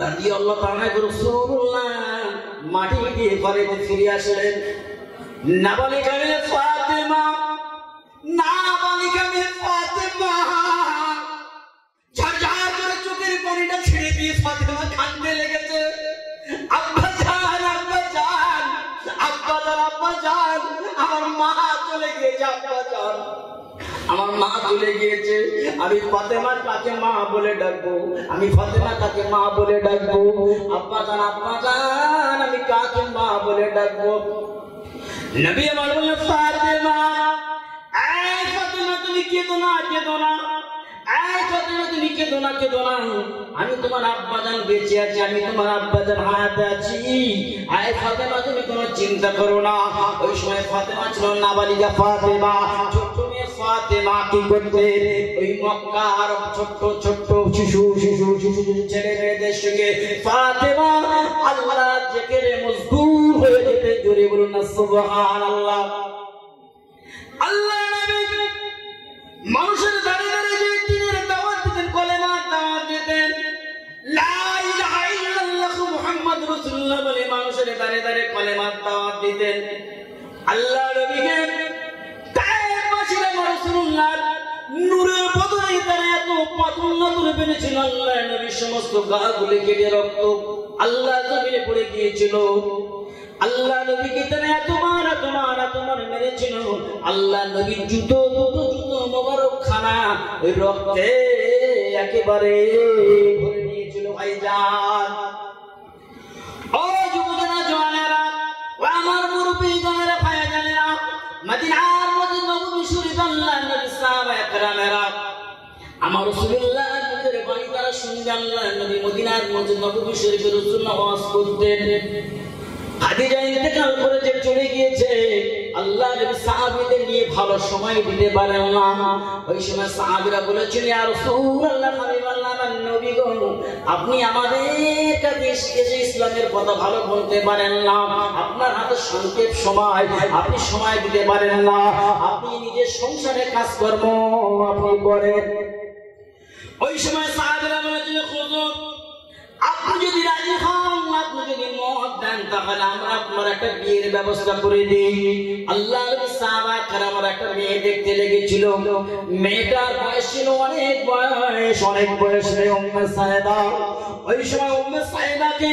রাদিয়াল্লাহু তাআলা রাসূলুল্লাহ মাটি দিয়ে ঘরেতে ফিরে আসলেন। নাবালিকা মেয়ে ফাতেমা, নাবালিকা মেয়ে ফাতেমা ঝরঝর করে চোখের পানিটা ছেড়ে দিয়ে ফাতেমা কাঁদতে লেগেছে। আব্বা জান, আব্বা জান, আব্বা জান, আব্বা জান, আমার মা চলে গিয়েছে, আব্বা জান আমার মা চলে গিয়েছে। আমি ফাতেমার কাছে মা বলে ডাকবো, আমি ফাতেমার কাছে মা বলে ডাকবো। আব্বা জান, আব্বা জান, আমি কাকে মা বলে ডাকবো? নবী আমার বললেন ফাতেমা, এই ফাতেমা তুমি কেঁদো না, কেঁদো না, এই ফাতেমা তুমি কেঁদো না, কেঁদো না, আমি তোমার আব্বা জান বেঁচে আছি, আমি তোমার আব্বা জান হায়াতে আছি। এই ফাতেমা তুমি কোনো চিন্তা করো না। ওই সময় ফাতেমা ছিল নাবালিকা ফাতেমা, ছোট্ট মেয়ে ফাতেমা কি করতে ওই মক্কার ছোট্ট ছোট্ট শিশু শিশু শিশু ছেলে মেয়েদের সঙ্গে ফাতেমা আল্লাহ জিকিরে মশগুল হয়ে যেতে। জোরে বলুন না সুবহানাল্লাহ। আল্লাহ নবী মানুষের দাঁড়িয়ে দাঁড়িয়ে যে দ্বীনের দাওয়াত দিতেন, কলেমার দাওয়াত দিতেন, লা ইলাহা ইল্লাল্লাহু মুহাম্মাদুর রাসূলুল্লাহ বলে মানুষের দাঁড়িয়ে দাঁড়িয়ে কলেমার দাওয়াত দিতেন। আল্লাহ নবীকে তায়েফবাসীরা রাসূলুল্লাহ নূরের বদলে তারা এত পছন্দ করে পেরেছিল, আল্লাহ নবীর সমস্ত গাগুলি কেটে রক্ত আল্লাহ জমিনে পড়ে গিয়েছিল। আল্লাহ নবীকে তারা তোমার মেরেছিল। আল্লাহ নবীর জুতো মোবারক খানা ওই রক্তে একেবারে ভরে নিয়েছিল। ভাইজান, ও যুবকেরা, জওয়ানেরা, ও আমার মুরব্বি জানেরা, ভাইজানেরা, মদিনার মধ্যে নবী শরীফ আল্লাহ নবী সাহাবায়ে কেরামেরা আমার রাসূলুল্লাহ মুখের বাণী তারা শুনবে। আল্লাহ নবী মদিনার মধ্যে নবী শরীফের রাসূলুল্লাহ ওয়াজ করতেন। খাদিজা ইন্তেকাল করে যে চলে গিয়েছে, আল্লাহ নবী সাহাবীদের নিয়ে ভালো সময় দিতে পারেন না। ওই সময় সাহাবীরা বলেছিল, ইয়া রাসূলুল্লাহ, হাবিবাল্লাহ, আমার নবী গো, আপনি আমাদের কাছে এসে ইসলামের কথা ভালো বলতে পারেন না, আপনার হাতে সংক্ষেপ সময়, আপনি সময় দিতে পারেন না, আপনি নিজের সংসারে কাজকর্ম আপনি করেন। ওই সময় সাহাবীরা বলেছিল, হুজুর আপনি যদি রাজি হন, আপনি যদি মত দেন, তাহলে আমরা আপনার একটা বিয়ের ব্যবস্থা করে দিই। আল্লাহর নবী সাহাবা কেরামের একটা মেয়ে দেখতে লেগেছিল। মেয়েটার বয়স ছিল অনেক বয়স নেই উম্মে সাইদা। ওই সময় উম্মে সাইদাকে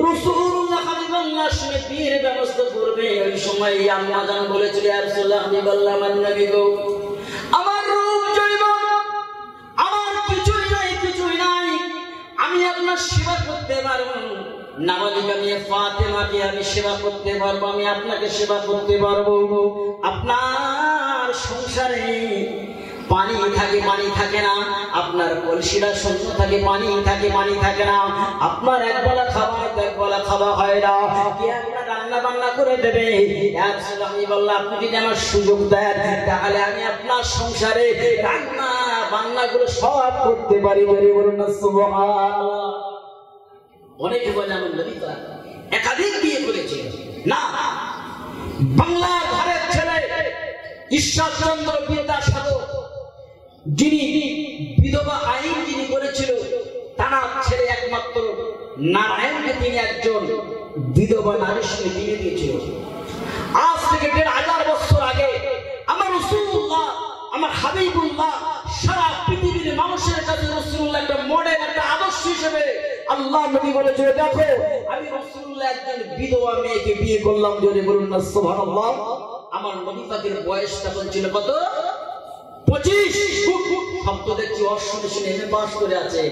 রাসূলুল্লাহ হাবিবাল্লাহ শুনে বিয়ের ব্যবস্থা করবে। ওই সময় আম্মা জান বলেছিল, ইয়া রাসূলুল্লাহ হাবিবাল্লাহ, আমার নবী গো, আমার রূপ জৈবন, আমার কিছুই নাই, আমি আপনার সেবা করতে পারবো। নাবালিকা মেয়ে ফাতেমাকে আমি সেবা করতে পারবো, আমি আপনাকে সেবা করতে পারবো। আপনার সংসারে পানি থাকে না, আপনার কলসিটা শূন্য থাকে, পানি থাকে না, আপনার একবেলা খাবার একবেলা খাওয়া হয় না, কে আপনার রান্না বান্না করে দেবে? আমি বললাম, আপনি যদি আমার সুযোগ দেন, তাহলে আমি আপনার সংসারে রান্না বান্নাগুলো সব করতে পারি। বলুন না সুবহানাল্লাহ। অনেকে বলে আমার নবী একাধিক বিয়ে করেছে। না, বাংলার ঘরের ছেলে ঈশ্বরচন্দ্র বিদ্যাসাগর, যিনি বিধবা আইন যিনি করেছিল, তার ছেলে একমাত্র নারায়ণকে তিনি একজন বিধবা নারীর সঙ্গে বিয়ে দিয়েছিল। আজ থেকে ১৫০০ বছর আগে আমার রাসূলুল্লাহ, আমার হাবিবুল্লাহ সারা পৃথিবীর মানুষের কাছে রাসূলুল্লাহ একটা মডেল, একটা আদর্শ হিসেবে আল্লাহ নবী বলেছিল, দেখো আমি রাসূলুল্লাহ একজন বিধবা মেয়েকে বিয়ে করলাম। যদি বলুন না সুবহানাল্লাহ। আমার নবী পাকের বয়স তখন ছিল কত? 25। শব্দ দেখছি অশুনে শুনে এমএ পাস করে আছে।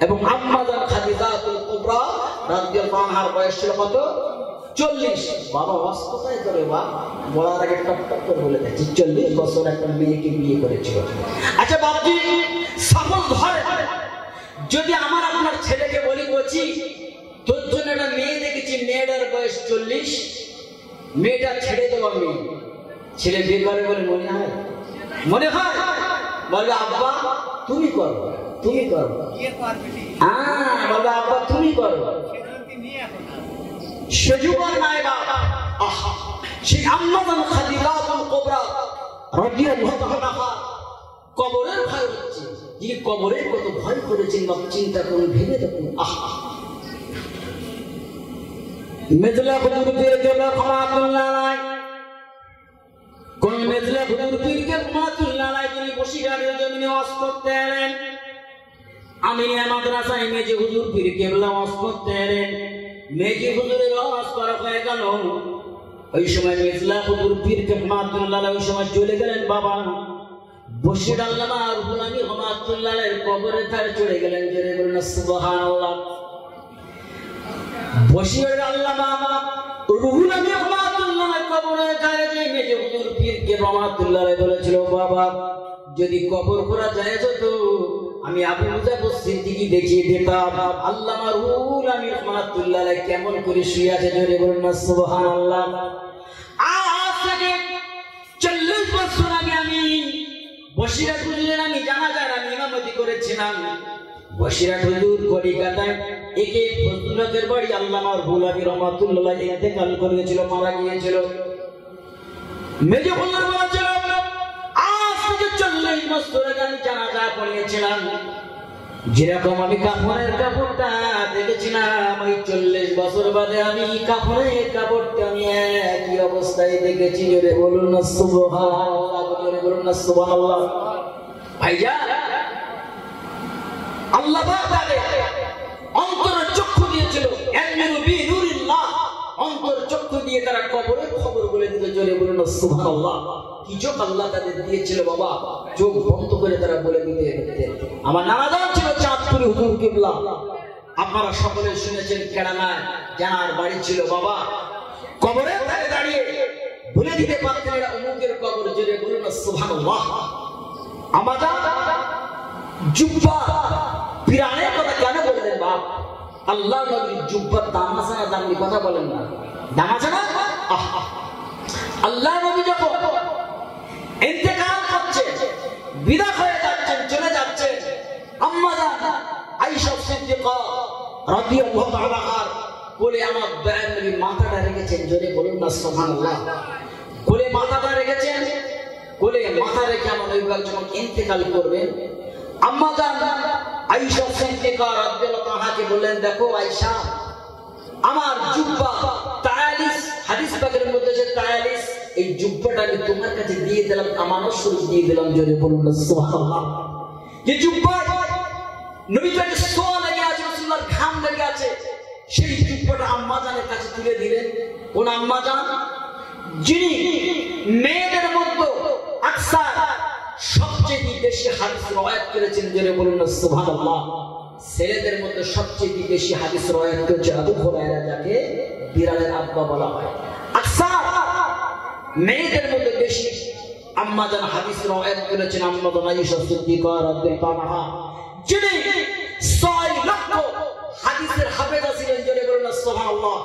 এবং আম্মা জান খাদিজাতুল কুবরা রাদিয়াল্লাহু আনহার বয়স ছিল কত? 40। বাবা বাস্তবতাই করে বা বলার আগে টপ টপ করে বলে দিচ্ছি, 40 বছর একটা মেয়েকে বিয়ে করেছিল। আচ্ছা বাবজি, সাপোজ ধরে যদি আমার আপনার ছেলেকে বলি, বলছি তোর জন্য একটা মেয়ে দেখেছি, মেয়েটার বয়স 40, মেয়েটা ছেড়ে দেবো আমি, ছেলে বিয়ে করে বলে মনে হয়? বলবে আব্বা তুমি করো, তুমি করো। হ্যাঁ, বলবে আব্বা তুমি করো। সেজুবার নাই বাবা। সেই আম্মা জান খাদিজাতুল কুবরা রাদিয়াল্লাহু আনহা কবরের ভয় হচ্ছে। যিনি কবরের কত ভয় করেছেন বা চিন্তা করুন, ভেবে দেখুন। মেজলা হুজুর পীর কেবলা রহমাতুল্লাহ আলাইহি কোন মেজলা হুজুর পীর কেবলা রহমাতুল্লাহ আলাইহি যিনি বসিরহাটের জমিনে ওয়াজ করতে এলেন আমিনিয়া মাদ্রাসায় মেজে হুজুর পীর কেবলা ওয়াজ করতে এলেন মেজে হুজুরের ওয়াজ করা হয়ে গেল ওই সময় মেজলা হুজুর পীর কেবলা রহমাতুল্লাহ আলাইহি ওই সময় চলে গেলেন বাবা বশির আল্লামা রুহুল আমিন রহমাতুল্লাহ আলাইহির কবরের ধারে চলে গেলেন জোরে বলুন সুবহানাল্লাহ বশির আল্লামা রুহুল আমিন রহমাতুল্লাহ আলাইহির কবরের ধারে যে মেজে হুজুর পীর কেবলা রহমাতুল্লাহ আলাইহি বলেছিল বাবা যদি কবর করা যায় তো আমি আবু জাফর সিদ্দিকী দেখিয়ে দিতাম আল্লামা রুহুল আমিন রহমাতুল্লাহ আলাইহি কেমন করে শুয়ে আছে জোরে বলুন সুবহানাল্লাহ আজ থেকে 40 বছর আগে আমি বসিরহাট হুজুরের আমি জানাজার আমি ইমামতি করেছিলাম বসিরহাট হুজুর কলিকাতায় একে ফজলুলের বাড়ি আল্লামা রুহুল আমিন রহমাতুল্লাহ আলাইহি ইন্তেকাল করেছিল মারা গিয়েছিল মেজে হুজুর বলেছিল আজ থেকে 40 বছর আগে আমি জানাজা পড়িয়েছিলাম যেরকম আমি কাফনের কাপড়টা দেখেছিলাম ওই 40 বছর বাদে আমি কাফনের কাপড়টা আমি একই অবস্থায় দেখেছি জোরে বলুন না সুবহানাল্লাহ জোরে বলুন না সুবহানাল্লাহ ভাইজান আল্লাহ পাক তাদের অন্তরের চক্ষু দিয়েছিল আমিরু বি নূরিল্লাহ অন্তর চক্ষু দিয়ে তারা কবরের খবর বলে দিতে জোরে বলুন না সুবহানাল্লাহ কি চোখ আল্লাহ তাদের দিয়েছিল বাবা চোখ বন্ধ করে তারা বলে দিতে আমার নানাজান ছিল চাঁদপুরি হুজুর কিবলা আপনারা সকলে শুনেছেন কেরানায় জানার বাড়ি ছিল বাবা কবরের ধারে দাঁড়িয়ে বলে দিতে পারতেন এটা অমুকের কবর জোরে বলুন না সুবহানাল্লাহ আমাদের জুব্বা পিরানের কথা কেন বললেন বাপ আল্লাহ নবীর জুব্বার দাম আছে না দাম কথা বলেন না দাম আছে না আল্লাহ নবী যখন ইন্তেকাল করছে বিদায় হয়ে যাচ্ছেন চলে যাচ্ছেন আম্মা জান আয়েশা সিদ্দিকা রাদিয়াল্লাহু তাআলা আনহার কোলে আমার দয়ার নবী মাথাটা রেখেছেন জোরে বলুন না সুবহানাল্লাহ কোলে মাথাটা রেখেছেন কোলে মাথা রেখে আমার নবী যখন ইন্তেকাল করবেন আম্মা জান আয়েশা সিদ্দিকা রাদিয়াল্লাহু তাআলা কে বললেন দেখো আয়েশা আমার জুব্বা 43 হাদিস পাকের মধ্যে যে 43 এই জুব্বাটা আমি তোমার কাছে দিয়ে দিলাম আমানত স্বরূপ দিয়ে দিলাম জোরে বলুন না সুবহানাল্লাহ যে জুব্বা নবী পাকের সোয়া লেগে আছে রাসূলুল্লাহর ঘাম লেগে আছে সেই জুব্বাটা আম্মা জানের কাছে তুলে দিলেন কোন আম্মা জান যিনি মেয়েদের মধ্যে আকসার সবচেয়ে বেশি হাদিস রওয়ায়াত করেছেন জোরে বলুন না সুবহানাল্লাহ ছেলেদের মধ্যে সবচেয়ে বেশি হাদিস রওয়ায়াত করেছে আবু হুরায়রা যাকে বিড়ালের আব্বা বলা হয় আকসার মেয়েদের মধ্যে বেশি আম্মা জান হাদিস রওয়ায়াত করেছেন আম্মা জান আয়েশা সিদ্দিকা রাদিয়াল্লাহু আনহা যিনি 6 লক্ষ হাদিসের হাফেজা ছিলেন জোরে বলুন না সুবহানাল্লাহ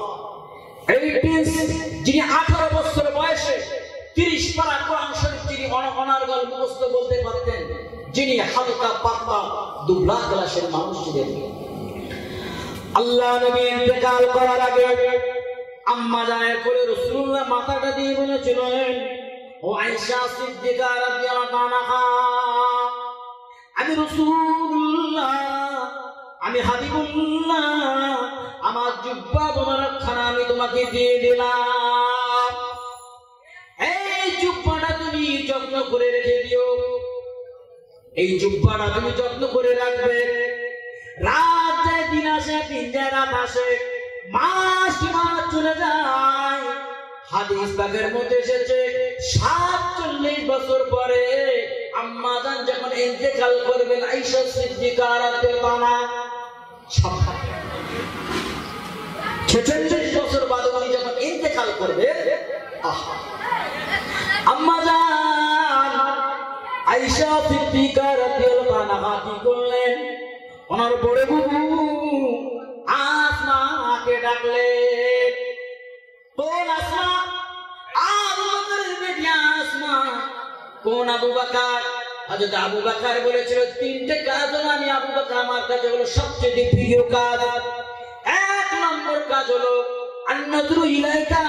যিনি 18 বছর বয়সে 30 পারা কোরআন শরীফ যিনি অনার্গল মুখস্থ বলতে পারতেন যিনি হালকা পাতলা দুবলা ক্লাসের মানুষ ছিলেন আল্লাহ নবী ইন্তেকাল করার আগে আম্মা জানের কোলে রাসূলুল্লাহ মাথাটা দিয়ে বলেছিলেন ও আয়েশা সিদ্দিকা রাদিয়াল্লাহু আনহা আমি রাসূলুল্লাহ আমি হাবিবুল্লাহ আমার জুব্বা মোবারক খানা আমি তোমাকে দিয়ে দিলাম এই জুব্বাটা তুমি যত্ন করে রেখে দিও এই জুব্বাটা তুমি যত্ন করে রাখবে রাত যায় দিন আসে দিন যায় রাত আসে মাস চলে যায় হাদিস পাকের মধ্যে এসেছে 47 বছর পরে আম্মা জান যখন ইন্তেকাল করবেন আয়েশা সিদ্দিকা রাদিয়াল্লাহু আনহা 46 বছর বাদে উনি যখন ইন্তেকাল করবেন আম্মা জান আয়েশা সিদ্দিকা রাদিয়াল্লাহু আনহা কি করলেন ওনার বড় বুবু আসমাকে ডাকলেন কোন আসমা আবু বকরের বেটি আসমা কোন আবু বকর হযরত আবু বকর বলেছিল তিনটে কাজ হলো আমি আবু বকর আমার কাছে হলো সবচেয়ে প্রিয় কাজ এক নম্বর কাজ হলো আন-নাযরু ইলাইকা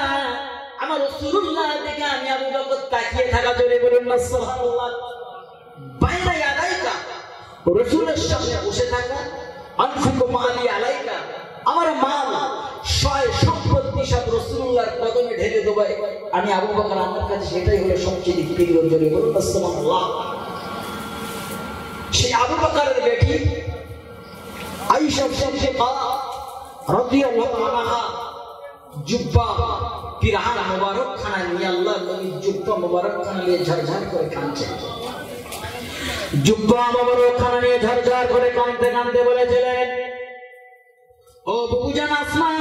আমার রাসূলুল্লাহ দিকে আমি আবু বকর তাকিয়ে থাকা জোরে বলুন না সুবহানাল্লাহ বাইরে আলাইকা রাসূলের সামনে বসে থাকা আনফিকু মালি আলাইকা আমার মাল সয় সম্পত্তি পিশাব রাসূলুল্লাহর কদমে ঢেলে দেব আমি আবু বকর, আমার কাছে সেটাই হলো সবচেয়ে প্রিয়। জোরে বলুন সুবহানাল্লাহ। সেই আবু বকরের বেটি আয়েশা সিদ্দিকা রাদিয়াল্লাহু আনহা জুব্বা পিরান মোবারক খানা নিয়ে আল্লাহর নবী জুব্বা মোবারক খানা নিয়ে ঝরঝর করে কাঁদছেন। জুব্বা মোবারক খানা নিয়ে ঝরঝর করে কাঁদতে কাঁদতে বলেছিলেন, ও বুবুজান আসমা,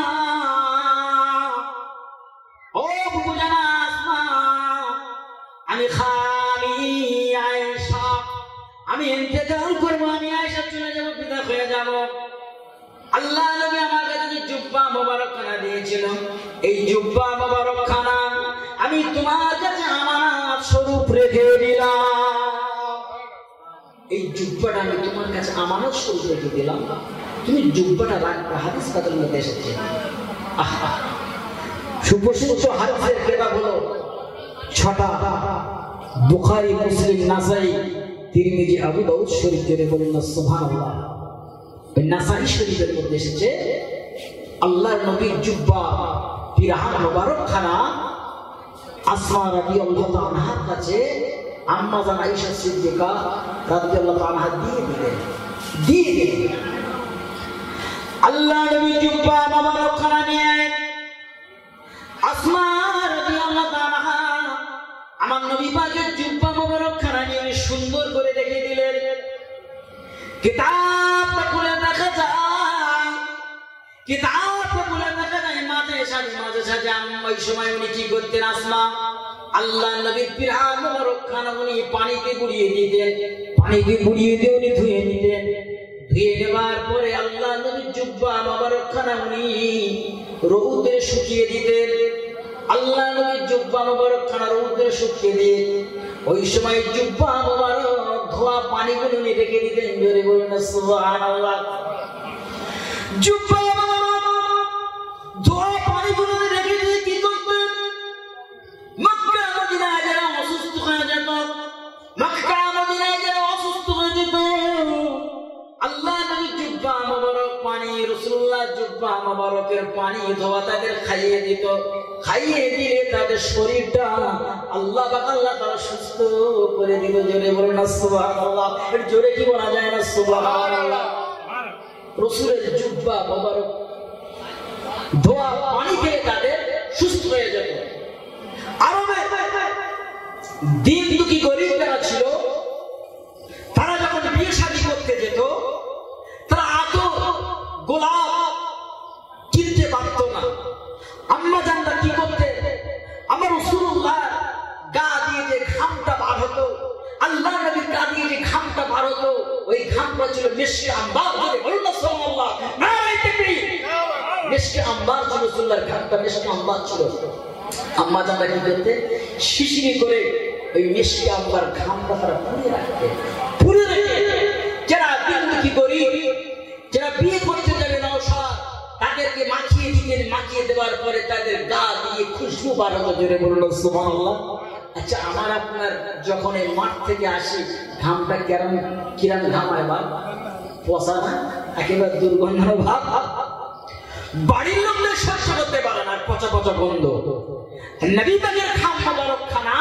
ও বুবুজান আসমা, আমি খালি আয়েশা, আমি ইন্তেজার করবো, আমি আয়েশা চলে যাবো, বিদায় হয়ে যাব। আল্লাহ নবী আমার কাছে জুব্বা মোবারক খানা দিয়েছিল, এই জুব্বা মোবারক খানা আমি তোমার কাছে আমানত স্বরূপ রেখে দিলাম। এই জুব্বাটা আমি তোমার কাছে আমানত স্বরূপ রেখে দিলাম, তুমি জুব্বাটা রাখবে। হাদিস পাকের মধ্যে এসেছে। সুপ্রসিদ্ধ হাদিসের কিতাব হলো 6টা, বুখারী, মুসলিম, নাসাই, তিরমিজি, আবু দাউদ শরীফ। জোরে বলুন না সুবহানাল্লাহ। নাসাই শরীফের মধ্যে এসেছে আল্লাহর নবীর জুব্বা পিরান মোবারক খানা আসমা রাদিয়াল্লাহু আনহার কাছে আম্মা জান আয়েশা সিদ্দিকা রাদিয়াল্লাহু আনহা দিয়ে দিলেন। আল্লাহর নবী জুব্বা মোবারক খানা নিয়ে আসমা রাদিয়াল্লাহু আনহা আমার নবী পাকের জুব্বা মোবারক খানা নিয়ে সুন্দর করে রেখে দিলেন। কিতাবটা খুলে দেখা যায়, কিতাবটা খুলে দেখা যায় মাঝে সাঝে ওই সময় উনি কি করতেন? আসমা আল্লাহ নবীর পিরান মোবারক খানা উনি পানিতে বুড়িয়ে দিতেন, পানিতে বুড়িয়ে দিয়ে উনি ধুয়ে নিতেন। ধুয়ে নেবার পরে আল্লাহ নবীর জুব্বা মোবারক খানা উনি রৌদ্রে শুকিয়ে দিতেন। আল্লাহ নবীর জুব্বা মোবারক খানা রৌদ্রে শুকিয়ে দিয়ে ওই সময় জুব্বা মোবারক ধোয়া পানিগুলো উনি রেখে দিতেন। জোরে বলুন সুবহানাল্লাহ। জুব্বা ধোয়া পানিগুলো রেখে দিয়ে কি করতেন? মক্কা মদিনায় যারা অসুস্থ হয়ে যেত, মক্কা মদিনায় যারা অসুস্থ হয়ে যেত, আল্লাহ নবী জুব্বা মোবারক পানি, রাসূলুল্লাহ জুব্বা মোবারকের পানি ধোয়া তাদের খাইয়ে দিত। খাইয়ে দিলে তাদের শরীরটা আল্লাহ তাআলা সুস্থ করে দিল। জোরে বলুন না সুবহানাল্লাহ। এর জোরে কি বলা যায় না? সুবহানাল্লাহ। রাসূলের জুব্বা মোবারক ধোয়া পানি খেয়ে তাদের সুস্থ হয়ে যেত। আরবে দিন দুঃখী গরিব যারা ছিল, তারা যখন বিয়ে শাদী করতে যেত, তারা আতর গোলাপ কিনতে পারত না। আম্মা জানরা কি করতে? আমার রাসূলুল্লাহ গা দিয়ে যে ঘামটা বার হতো, আল্লাহ নবীর গা দিয়ে যে ঘামটা বার হতো, ওই ঘামটা ছিল মিশকে আম্বার। বলুন না সুবহানাল্লাহ। নারায়ে তাকবীর। মিশকে আম্বার ছিল, রাসূলুল্লাহর ঘামটা মিশকে আম্বার ছিল। আম্মা জানরা কি করতে? শিশিরি করে ওই মিশকে আম্বার ঘামটা তারা পুড়িয়ে রাখতে। পুড়িয়ে রেখে যারা কি করি, যারা বিয়ে করতে যাবে নওশাদ, তাদেরকে মাখিয়ে দিতেন। মাখিয়ে দেওয়ার পরে তাদের গা দিয়ে খুশবু বার হতো। জোরে বলল সুবহানাল্লাহ। আচ্ছা, আমার আপনার যখন এই মাঠ থেকে আসি, ঘামটা কিরম ঘামায় বা পচা না, একেবারে দুর্গন্ধ ভাব, বাড়ির লোকদের সহ্য করতে পারে না, পচা পচা গন্ধ। নবী পাকের ঘাম মোবারক খানা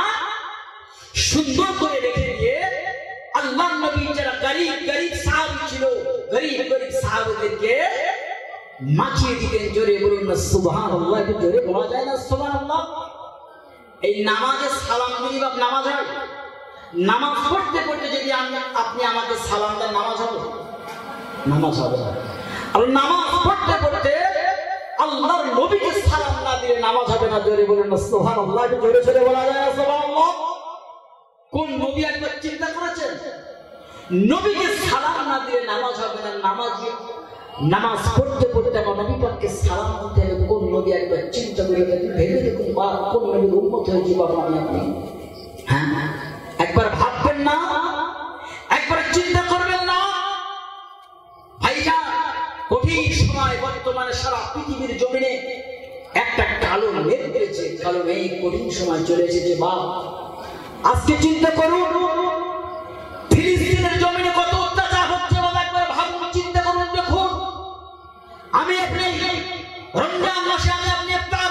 সুন্দর করে রেখে দিয়ে আল্লাহ নবী যারা গরিব সাহাবী ছিল, গরিব সাহাবীদেরকে মাখিয়ে দিতেন। জোরে বলুন না সুবহানাল্লাহ। জোরে বলা যায় না সুবহানাল্লাহ। এই নামাজে সালাম দিলে নামাজ হয়? নামাজ পড়তে পড়তে যদি আপনি আমাকে সালাম দেন, নামাজ হবে? নামাজ হবে না। আর নামাজ পড়তে পড়তে আল্লাহর নবীকে সালাম না দিলে নামাজ হবে না। জোরে বলুন না সুবহানাল্লাহ। জোরে জোরে বলা যায় না সুবহানাল্লাহ। কোন নবী একবার চিন্তা করেছেন? নবীকে সালাম না দিলে নামাজ হবে না। নামাজ পড়তে পড়তে আমার নবী পাককে সালাম দিতে হবে। কোন নবী একবার চিন্তা করে দেখুন, ভেবে দেখুন, কোন নবীর উম্মত হয়েছে বাবা আপনি? হ্যাঁ, একবার ভাববেন না? একবার চিন্তা করবেন না? ভাইজান, কঠিন সময় বর্তমানে সারা পৃথিবীর জমিনে একটা কালো মেঘ রয়েছে। কালো মেঘ, কঠিন সময় চলে এসেছে। বাপ, আজকে চিন্তা করুন, ফিলিস্তিনের জমিনে কত অত্যাচার হচ্ছে। বাবা, একবার ভাবুন, চিন্তা করুন, দেখুন। আমি আপনি রমজান মাসে আমি আপনি ইফতার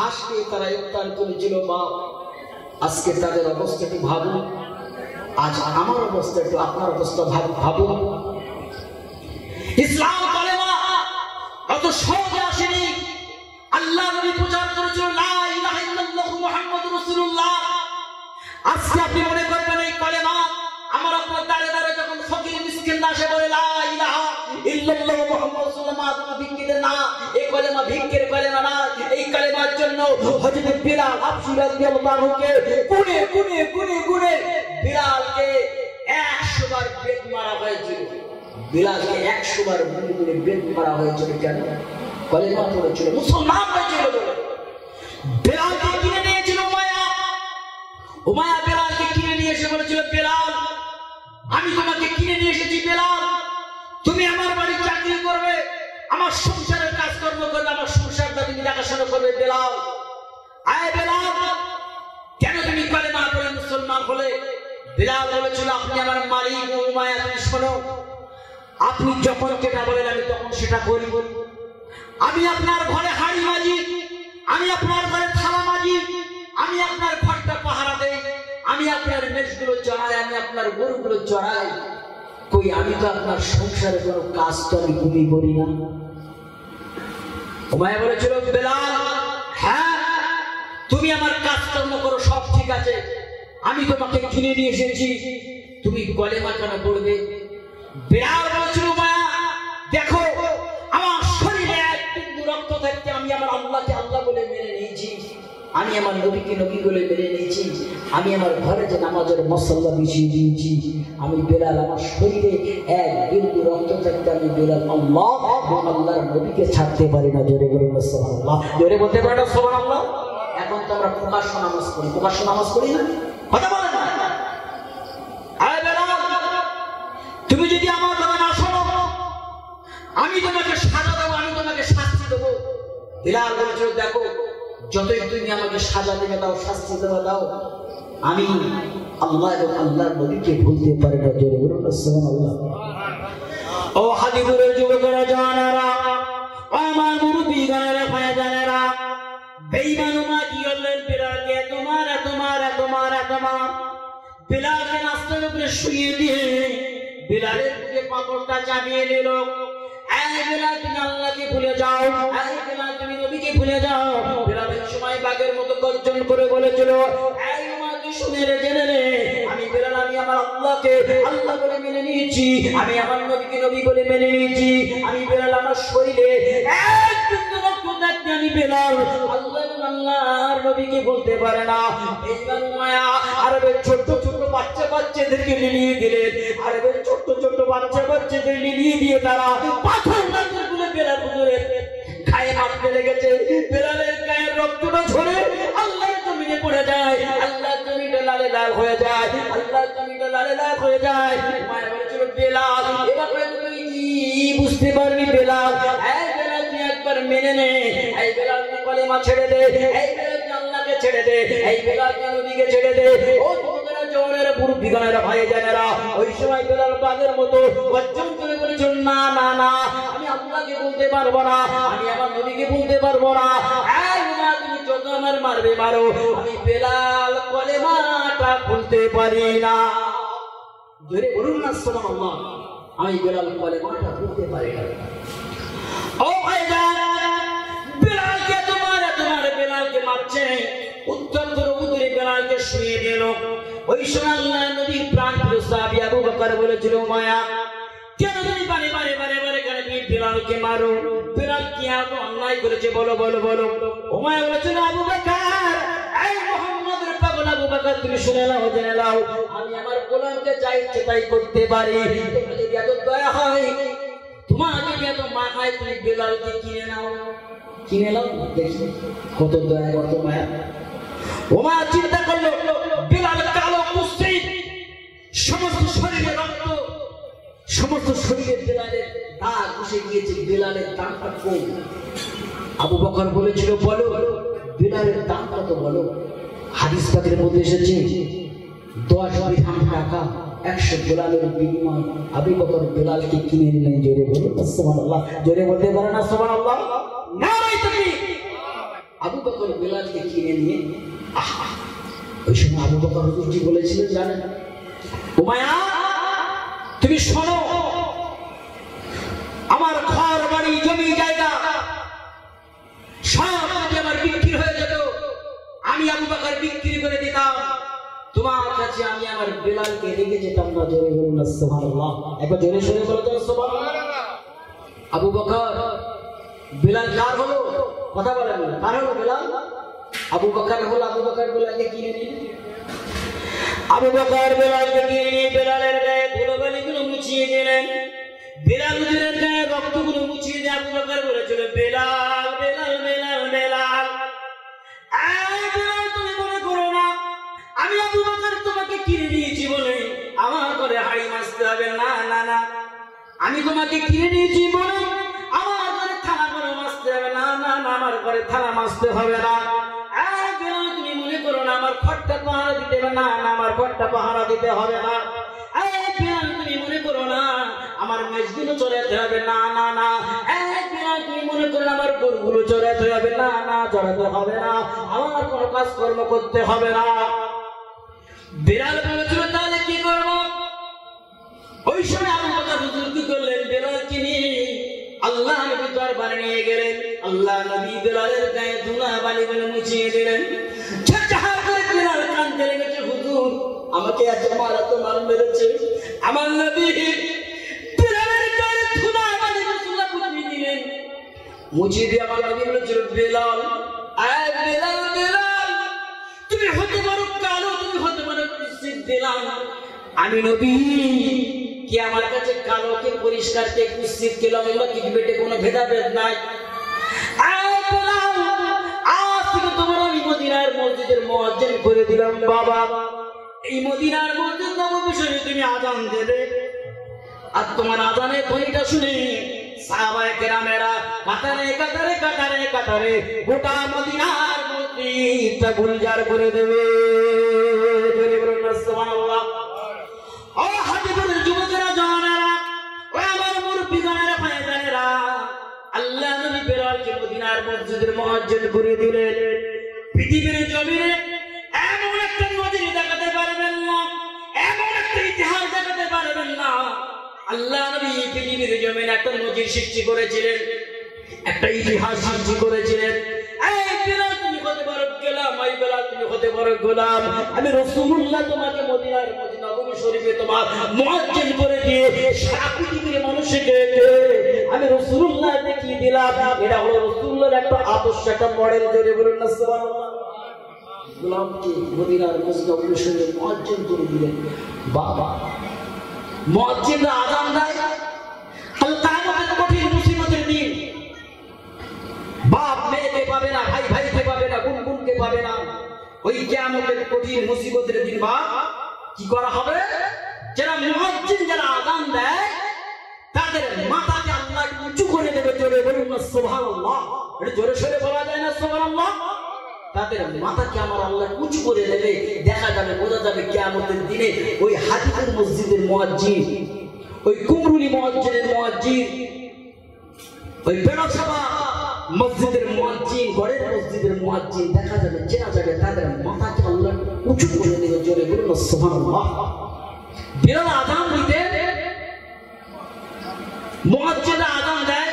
ঘাস খেয়ে তারা ইফতার করেছিল বাপ, আজকে তাদের অবস্থা একটু ভাবুন, আজ আমার অবস্থা একটু আপনার অবস্থা ভাবুন। ইসলাম কালেমা অত সহজে আসেনি। আল্লাহ নবী প্রচার করেছিল লা ইলাহা ইল্লাল্লাহু মুহাম্মাদুর রাসূলুল্লাহ। আজকে আপনি মনে করবেন এই কালেমা আমার আপনার দাঁড়ে দাঁড়ে যখন ফকির মিসকিন আসে বলে লা ইলাহা ইল্লাল্লাহু মুহাম্মাদুর রাসূলুল্লাহ, তুমি ভিক্ষিতের না, এই কালেমা ভিক্ষের কালেমা না। এই কালেমার জন্য হযরত বিলাল হাবশী রাদিয়াল্লাহু আনহুকে গুনে গুনে গুনে গুনে বিলালকে 100 বার বেত মারা হয়েছিল। বিলালকে 100 বার গুনে গুনে বেত মারা হয়েছিল। কেন? কালেমা পড়েছিল, মুসলমান হয়েছিল বলে। বিলালকে কিনে নিয়েছিল উমাইয়া। উমাইয়া বিলালকে কিনে নিয়ে এসে বলেছিল, বেলাল আমি তোমাকে কিনে নিয়ে এসেছি, বেলাল তুমি আমার বাড়ি চাকরি করবে, আমার সংসারের কাজকর্ম করবে, আমার সংসারটা তুমি দেখাশোনা করবে। বেলাল আয় বেলাল, কেন তুমি কালেমা পড়ে মুসলমান হলে? বেলাল বলেছিল, আপনি আমার মালিক। উমাইয়া তুমি শোনো, আপনি যখন যেটা বলেন আমি তখন সেটা করি। আমি আপনার ঘরে হাড়ি মাজি, আমি আপনার ঘরে থালা মাজি, আমি আপনার ঘরটা পাহারা দেই, আমি আপনার মেষগুলো চড়াই, আমি আপনার গরুগুলো চড়াই। কই আমি তো আপনার সংসারে কোনো কাজ তো আমি করি না। উমাইয়া বলেছিল, বেলাল হ্যাঁ তুমি আমার কাজকর্ম করো, সব ঠিক আছে, আমি তোমাকে কিনে নিয়ে এসেছি, তুমি কালেমা কেন পড়বে? বেলাল বলেছিল, উমাইয়া দেখো আমার শরীরে এক বিন্দু রক্ত থাকতে আমি আমার আল্লাহকে আল্লাহ বলে মেনে নিয়েছি, আমি আমার নবীকে নবী বলে মেনে নিয়েছি, আমি আমার ঘরে যে নামাজের মসল্লা বিছিয়ে দিয়েছি, আমি বেলাল আমার শরীরে এক বিন্দু রক্ত থাকতে আমি বেলাল আল্লাহ এবং আল্লাহর নবীকে ছাড়তে পারি না। জোরে বলুন না সুবহানাল্লাহ, জোরে বলতে পারেন না সুবহানাল্লাহ। এখন তো আমরা প্রকাশ্য নামাজ পড়ি, প্রকাশ্য নামাজ পড়ি না, কথা বলেন না। আরে বেলাল তুমি যদি আমার কথা না শোনো আমি তোমাকে সাজা দেবো, আমি তোমাকে শাস্তি দেবো। বেলাল বলেছিল, দেখো যতই তুমি আমাকে সাজা দেবে দাও, শাস্তি দেবে দাও, আমি আল্লাহ এবং আল্লাহর নবীকে ভুলতে পারি না। জোরে বলুন না সুবহানাল্লাহ। ও হাদিপুরের যুবকেরা জানেরা, ও আমার মুরব্বি গানেরা ভাই জানেরা, বেঈমান উমা কি করলেন? বেলালকে তোমার বেলালকে রাস্তার উপরে শুইয়ে দিয়ে বেলালের বুকে পাথরটা চাপিয়ে দিল। বেলাল তুমি আল্লাহকে ভুলে যাও, বেলাল তুমি নবীকে ভুলে যাও। বেলাল এই সময় বাঘের মতো গর্জন করে বলেছিল, শুনে রে জেনে রে, আমি বেলাল আমি আমার আল্লাহকে আল্লাহ বলে মেনে নিয়েছি, আমি আমার নবীকে নবী বলে মেনে নিয়েছি। আমি বেলাল আমার শরীরে এক বিন্দু রক্ত থাকতে আমি বেলাল আল্লাহ এবং আল্লাহর নবীকে বলতে পারে না। এইবার উমাইয়া আরবের ছোট্ট ছোট্ট বাচ্চাদেরকে লিলিয়ে দিলেন। আরবের ছোট্ট ছোট্ট বাচ্চাদের লিলিয়ে দিয়ে তারা পাথর নাজর করে বেলাল হুজুরের গায়ে মারতে লেগেছে। বেলালের গায়ের রক্তটা ঝরে আল্লাহর জমিনে পড়ে যায়, আল্লাহর জমিটা লালে লাল হয়ে যায়, আল্লাহর জমিটা লালে লাল হয়ে যায়। উমাইয়া বলেছিল, বেলাল এবার তুমি কি বুঝতে পারবি? বেলাল এই বেলাল তুই একবার মেনে নে, এই বেলাল তুই কালেমা ছেড়ে দে, এই বেলাল তুই আল্লাহকে ছেড়ে দে, এই বেলাল তুই নবীকে ছেড়ে দে। ও তোমাদের জওয়ানেরা মুরব্বি গানেরা ভাই জানেরা, ওই সময় বেলাল বাঘের মতো গর্জন করে বলেছিল, না না না আমি আল্লাহকে বলতে পারবো না, আমি আমার নবীকে বলতে পারবো না। এই উমা তুমি যত আমার মারবে মারো, আমি বেলাল কালেমাটা বলতে পারি না। জোরে বলুন না সুবহানাল্লাহ, আমি বেলাল কালেমাটা বলতে পারি না। ও ভাইজান বেলালকে তোমার বেলালকে মারছে, উত্তর করে উদরে বেলালকে শুয়ে দিল। ওই সময় আল্লাহর নবীর প্রাণপ্রিয় সাহাবী আবু বকর বলেছিল, উমাইয়া কেন তুমি বারে বারে কেন তুমি বেলালকে মারো? বেলাল কি এত অন্যায় করেছে বলো বলো বলো। উমাইয়া বলেছিল, আবু বকর এই মুহাম্মদের পাগল আবু বকর তুমি শুনে নাও জেনে নাও, আমি আমার গোলামকে যা ইচ্ছে তাই করতে পারি। তোমার যদি এত দয়া হয়, তোমার যদি এত মান হয়, তুমি বেলালকে কিনে নাও দেখি কত দয়া কত মায়া। উমাইয়া চিন্তা করলো, বেলাল কালো মুসলিম, সমস্ত শরীরে রক্ত, সমস্ত শরীরে বেলালের দাগ বসে গিয়েছে, বেলালের দামটা কম। আবু বকর বলেছিল, বলো বেলালের দাম কত বলো। হাদিস পাকের মধ্যে এসেছে 10 দিরহাম টাকা 100 বেলালের বিনিময় আবু বকর বেলালকে কিনে নিলেন। জোরে বলুন সুবহানাল্লাহ, জোরে বলতে পারে না সুবহানাল্লাহ, নারায়ে তাকবীর। আবু বকর বেলালকে কিনে নিয়ে ওই সময় আবু বকর হুজুর কি বলেছিলেন জানেন? উমাইয়া তুমি শোনো, আমার ঘর বাড়ি জমি জায়গা সব যদি আমার বিক্রি হয়ে যেত, আমি আবু বকর বিক্রি করে দিতাম, তোমার কাছে আমি আমার বেলালকে রেখে যেতাম না। জোরে বলুন না সুবহানাল্লাহ, একবার জোরে সরে বলো তো সুবহানাল্লাহ। আবু বকর বেলাল কার হলো? কথা বলেন না, কার হলো বেলাল? আবু বকর হলো। আবু বকর বেলালকে কিনে নিয়ে আবু বকর বেলালকে কিনে নিয়ে বেলালের গায়ে ধুলোবালিগুলো মুছিয়ে দিলেন। বেলাল হুজুরের গায়ে রক্তগুলো মুছিয়ে দিয়ে আবু বকর বলেছিল, বেলাল বেলাল বেলাল বেলাল, তুমি মনে করো না আমি আবু বকর তোমাকে কিনে নিয়েছি বলে আমার ঘরে হাড়ি মাছতে হবে। না না না, আমি তোমাকে কিনে নিয়েছি বলে আমার ঘরে থালা করে মাছতে হবে। না না না, আমার ঘরে থালা মাছতে হবে না। তুমি মনে করো না আমার ঘরটা পাহারা দিতে হবে। না না, আমার ঘরটা পাহারা দিতে হবে না। তুমি মনে করো না আমার মেজগুলো চড়াতে হবে। না না না, তুমি মনে করো না আমার গরুগুলো চড়াতে হবে। না না, চড়াতে হবে না, আমার কোনো কাজকর্ম করতে হবে না। বেলাল বলেছিল তাহলে কি করবো? ওই সময় আবু বকর হুজুর কি করলেন? বেলালকে নিয়ে আল্লাহ নবী দরবারে নিয়ে গেলেন। আল্লাহ নবী বেলালের গায়ে ধুলাবালিগুলো মুছিয়ে দিলেন। বেলাল কাঁদতে লেগেছে, হুজুর আমাকে এত মার মেরেছে। আমার নবী বেলালের গায়ে ধুলাবালিগুলো মুছিয়ে দিলেন। মুছিয়ে দিয়ে আমার নবী বলেছিল, বেলাল বেলাল বেলাল, তুমি হতে পারো কালো, তুমি হতে পারো দিলাম, আমি নবী কি আমার কাছে কালোকে পরিষ্কার কে কুৎসিত কে লম্বা কি বেটে কোনো ভেদাভেদ নাই। আজ থেকে তোমার আমি মদিনার মসজিদের মুয়াজ্জিন করে দিলাম। বাবা এই মদিনার মসজিদ নববী শরীফে তুমি আযান দেবে, আর তোমার আযানের ধ্বনিটা শুনে সাহাবায়ে কেরামেরা কাতারে কাতারে কাতারে কাতারে গোটা মদিনার মসজিদটা গুলজার করে দেবে। সুবহানাল্লাহ। ও হাজিপুরের যুবকেরা, জওয়ানেরা, ও আমার মুরব্বিগণেরা, ভাইজানেরা, আল্লাহ নবী বেলালকে মদিনার মসজিদের মুয়াজ্জিন করে দিলেন। পৃথিবীর জমিনে এমন একটা নজির দেখাতে পারবেন না, এমন একটা ইতিহাস দেখাতে পারবেন না। আল্লাহ নবী পৃথিবীর জমিনে একটা নজির সৃষ্টি করেছিলেন, একটা ইতিহাস সৃষ্টি করেছিলেন। তুমি হতে পারো গোলাম, এই বেলাল তুমি হতে পারো গোলাম। আমি রাসূলুল্লাহ তোমাকে মদিনার মসজিদ নববী শরীফে তোমার মুয়াজ্জিন করে দিয়ে সারা পৃথিবীর মানুষকে আমি রাসূলুল্লাহ দেখিয়ে দিলাম। এটা হলো রাসূলুল্লাহর একটা আদর্শ, একটা মডেল। জোরে বলুন না সুবহানাল্লাহ। গোলামকে মদিনার মসজিদ নববী শরীফে মুয়াজ্জিন করে দিলেন। বাবা মুয়াজ্জিনরা আযান দেয়, কাল কিয়ামতের কঠিন মুসিবতের দিন বাপ মেয়েকে পাবে না, ভাই ভাইকে পাবে না, বোন বোনকে পাবে না। ওই কিয়ামতের কঠিন মুসিবতের দিন বাপ কি করা হবে? যারা মুয়াজ্জিন, যারা আযান দেয়, তাদের মাথাকে আল্লাহ উঁচু করে দেবে। জোরে বলুন না সুবহানাল্লাহ। এটা জোরে সরে বলা যায় না সুবহানাল্লাহ। তাদের মাথাকে আমার আল্লাহ উঁচু করে দেবে। দেখা যাবে, বোঝা যাবে কিয়ামতের দিনে ওই হাজিপুর মসজিদের মুয়াজ্জিন, ওই কুমরুলি মসজিদের মুয়াজ্জিন, ওই বেড়াছাপা মসজিদের মুয়াজ্জিন, গড়ের মসজিদের মুয়াজ্জিন দেখা যাবে, চেনা যাবে। তাদের মাথাকে আল্লাহ উঁচু করে দেবে। জোরে বলুন সুবহানাল্লাহ। বেলাল আযান দিতে, মুয়াজ্জিন আযান দেয়,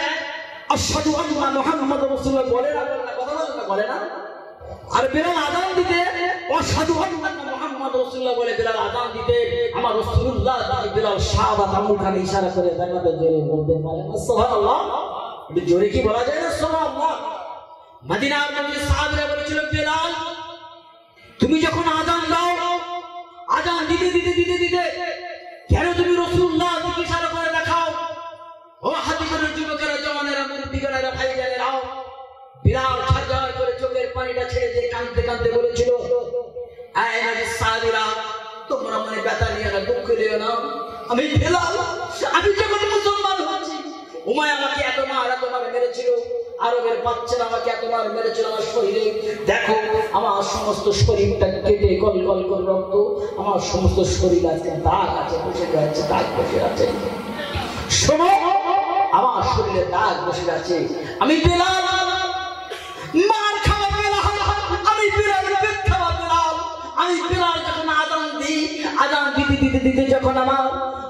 আশহাদু আন্না মুহাম্মাদুর রাসূলুল্লাহ বলে না, কথা বলে না, বলে না। আর বেলাল আযান দিতে আশহাদু আন্না মুহাম্মাদুর রাসূলুল্লাহ বলে বেলাল আযান দিতে আমার রাসূলুল্লাহ বেলাল শাহাদাত আমুখানে ইশারা করে দেখাতে জোরে বলতে পারে সুবহানাল্লাহ। এটা জোরে কি বলা যায় না সুবহানাল্লাহ। মদিনার নবী সাহাবীরা বলেছিল, বেলাল তুমি যখন আযান দাও, আযান দিতে দিতে দিতে দিতে কেন তুমি রাসূলুল্লাহ দিকে ইশারা করে দেখাও? ও হাজিপুরের যুবকেরা, জওয়ানেরা, মুরব্বিগণেরা, ভাইজানেরা, বেলাল ঝরঝর করে চোখের পানিটা ছেড়ে দিয়ে কাঁদতে কাঁদতে বলেছিল, আয় নবী সাহাবীরা, তোমরা মনে ব্যথা নিও না, দুঃখ নিও না। আমি বেলাল, আমি যখন মুসলমান হচ্ছি, উমাইয়া আমাকে এত মার মেরেছিল, আরবের বাচ্চারা আমাকে এত মার মেরেছিল আমার শরীরে। দেখো আমার সমস্ত শরীরটা কেটে গল গল করে রক্ত, আমার সমস্ত শরীর আজকে দাগ আছে, বসে যাচ্ছে, দাগ বসে আছে। শোনো, আমার শরীরে দাগ বসে আছে। আমি বেলাল মার খাওয়া দিতে দিতে যখন আমার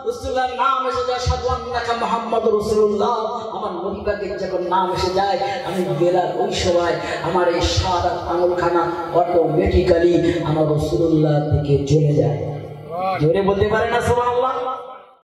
রাসূলুল্লাহর নাম এসে যায়, আশহাদু আন্নাকা মুহাম্মাদুর রাসূলুল্লাহ, আমার নবী পাকের যখন নাম এসে যায়, আমি বেলাল ওই সময় আমার এই সারা আঙুলখানা অটোমেটিক্যালি আমার রাসূলুল্লাহ থেকে চলে যায়। জোরে বলতে পারে না সুবহানাল্লাহ।